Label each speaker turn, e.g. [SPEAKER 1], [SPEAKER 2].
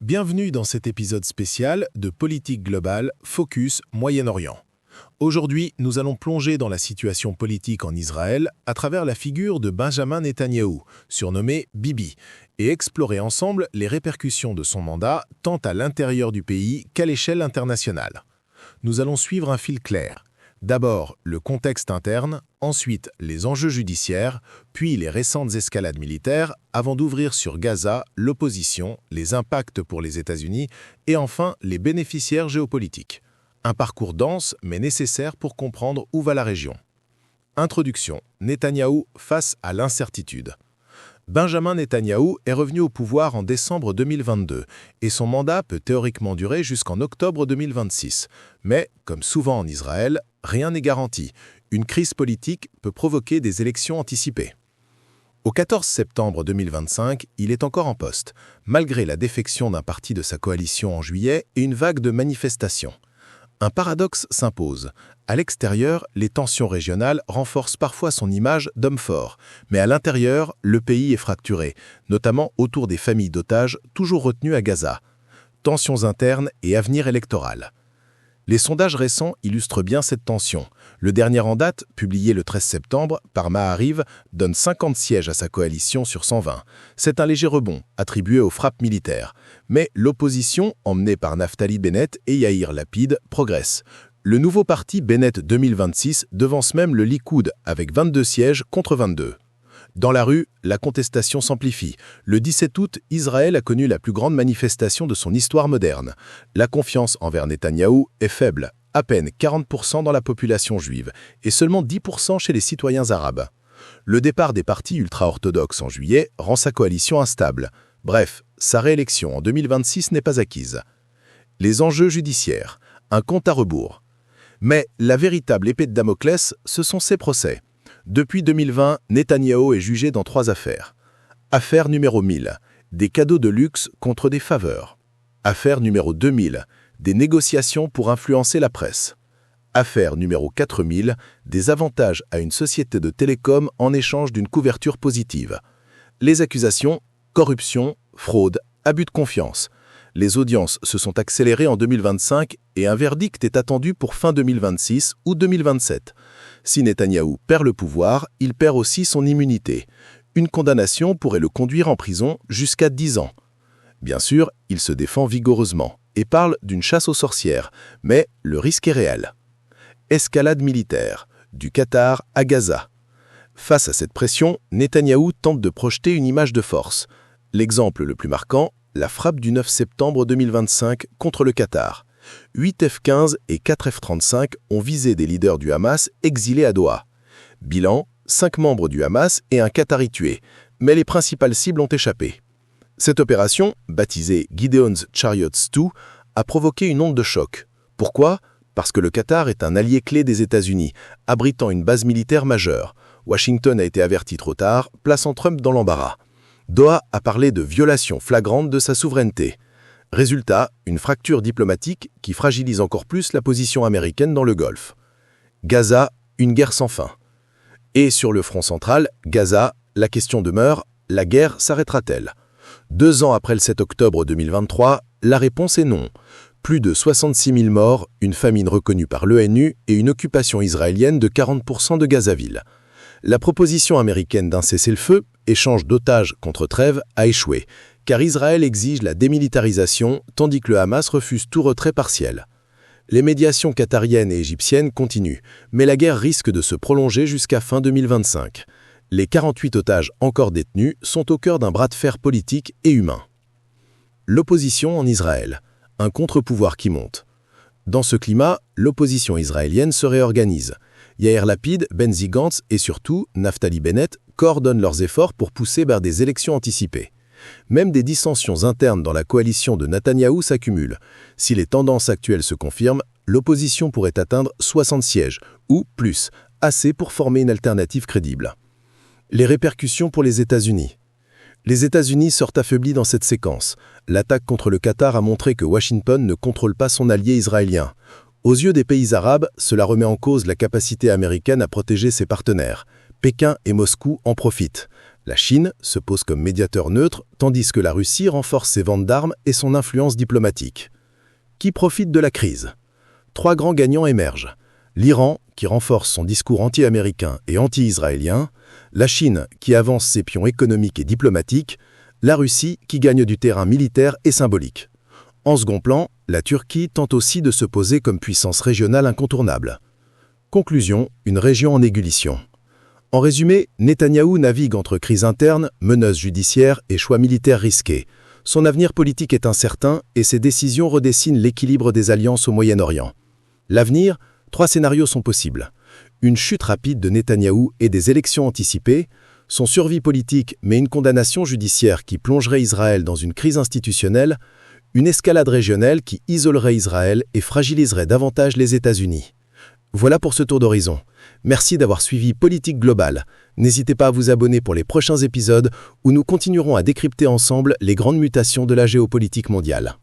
[SPEAKER 1] Bienvenue dans cet épisode spécial de Politique globale, Focus Moyen-Orient. Aujourd'hui, nous allons plonger dans la situation politique en Israël à travers la figure de Benjamin Netanyahou, surnommé Bibi, et explorer ensemble les répercussions de son mandat tant à l'intérieur du pays qu'à l'échelle internationale. Nous allons suivre un fil clair. D'abord, le contexte interne, ensuite les enjeux judiciaires, puis les récentes escalades militaires, avant d'ouvrir sur Gaza, l'opposition, les impacts pour les États-Unis et enfin les bénéficiaires géopolitiques. Un parcours dense mais nécessaire pour comprendre où va la région. Introduction. Netanyahou face à l'incertitude. Benjamin Netanyahou est revenu au pouvoir en décembre 2022 et son mandat peut théoriquement durer jusqu'en octobre 2026. Mais, comme souvent en Israël, rien n'est garanti. Une crise politique peut provoquer des élections anticipées. Au 14 septembre 2025, il est encore en poste, malgré la défection d'un parti de sa coalition en juillet et une vague de manifestations. Un paradoxe s'impose. À l'extérieur, les tensions régionales renforcent parfois son image d'homme fort, mais à l'intérieur, le pays est fracturé, notamment autour des familles d'otages toujours retenues à Gaza. Tensions internes et avenir électoral. Les sondages récents illustrent bien cette tension. Le dernier en date, publié le 13 septembre par Maariv, donne 50 sièges à sa coalition sur 120. C'est un léger rebond, attribué aux frappes militaires. Mais l'opposition, emmenée par Naftali Bennett et Yair Lapid, progresse. Le nouveau parti Bennett 2026 devance même le Likoud avec 22 sièges contre 22. Dans la rue, la contestation s'amplifie. Le 17 août, Israël a connu la plus grande manifestation de son histoire moderne. La confiance envers Netanyahou est faible, à peine 40% dans la population juive et seulement 10% chez les citoyens arabes. Le départ des partis ultra-orthodoxes en juillet rend sa coalition instable. Bref, sa réélection en 2026 n'est pas acquise. Les enjeux judiciaires, un compte à rebours. Mais la véritable épée de Damoclès, ce sont ses procès. Depuis 2020, Netanyahou est jugé dans 3 affaires. Affaire numéro 1000, des cadeaux de luxe contre des faveurs. Affaire numéro 2000, des négociations pour influencer la presse. Affaire numéro 4000, des avantages à une société de télécom en échange d'une couverture positive. Les accusations, corruption, fraude, abus de confiance. Les audiences se sont accélérées en 2025 et un verdict est attendu pour fin 2026 ou 2027. Si Netanyahou perd le pouvoir, il perd aussi son immunité. Une condamnation pourrait le conduire en prison jusqu'à 10 ans. Bien sûr, il se défend vigoureusement et parle d'une chasse aux sorcières, mais le risque est réel. Escalade militaire, du Qatar à Gaza. Face à cette pression, Netanyahou tente de projeter une image de force. L'exemple le plus marquant, la frappe du 9 septembre 2025 contre le Qatar. 8 F-15 et 4 F-35 ont visé des leaders du Hamas exilés à Doha. Bilan, 5 membres du Hamas et un Qatari tué, mais les principales cibles ont échappé. Cette opération, baptisée Gideon's Chariots 2, a provoqué une onde de choc. Pourquoi ? Parce que le Qatar est un allié clé des États-Unis, abritant une base militaire majeure. Washington a été averti trop tard, plaçant Trump dans l'embarras. Doha a parlé de violation flagrante de sa souveraineté. Résultat, une fracture diplomatique qui fragilise encore plus la position américaine dans le Golfe. Gaza, une guerre sans fin. Et sur le front central, Gaza, la question demeure, la guerre s'arrêtera-t-elle ? 2 ans après le 7 octobre 2023, la réponse est non. Plus de 66 000 morts, une famine reconnue par l'ONU et une occupation israélienne de 40% de Gazaville. La proposition américaine d'un cessez-le-feu, échange d'otages contre trêve, a échoué, car Israël exige la démilitarisation, tandis que le Hamas refuse tout retrait partiel. Les médiations qatariennes et égyptiennes continuent, mais la guerre risque de se prolonger jusqu'à fin 2025. Les 48 otages encore détenus sont au cœur d'un bras de fer politique et humain. L'opposition en Israël, un contre-pouvoir qui monte. Dans ce climat, l'opposition israélienne se réorganise. Yair Lapid, Benzi Gantz et surtout Naftali Bennett coordonnent leurs efforts pour pousser vers des élections anticipées. Même des dissensions internes dans la coalition de Netanyahou s'accumulent. Si les tendances actuelles se confirment, l'opposition pourrait atteindre 60 sièges, ou plus, assez pour former une alternative crédible. Les répercussions pour les États-Unis. Les États-Unis sortent affaiblis dans cette séquence. L'attaque contre le Qatar a montré que Washington ne contrôle pas son allié israélien. Aux yeux des pays arabes, cela remet en cause la capacité américaine à protéger ses partenaires. Pékin et Moscou en profitent. La Chine se pose comme médiateur neutre, tandis que la Russie renforce ses ventes d'armes et son influence diplomatique. Qui profite de la crise? 3 grands gagnants émergent. L'Iran, qui renforce son discours anti-américain et anti-israélien, la Chine, qui avance ses pions économiques et diplomatiques, la Russie, qui gagne du terrain militaire et symbolique. En second plan, la Turquie tente aussi de se poser comme puissance régionale incontournable. Conclusion, une région en ébullition. En résumé, Netanyahou navigue entre crise interne, menaces judiciaires et choix militaires risqués. Son avenir politique est incertain et ses décisions redessinent l'équilibre des alliances au Moyen-Orient. L'avenir, 3 scénarios sont possibles. Une chute rapide de Netanyahou et des élections anticipées, son survie politique mais une condamnation judiciaire qui plongerait Israël dans une crise institutionnelle, une escalade régionale qui isolerait Israël et fragiliserait davantage les États-Unis. Voilà pour ce tour d'horizon. Merci d'avoir suivi Politique Globale. N'hésitez pas à vous abonner pour les prochains épisodes où nous continuerons à décrypter ensemble les grandes mutations de la géopolitique mondiale.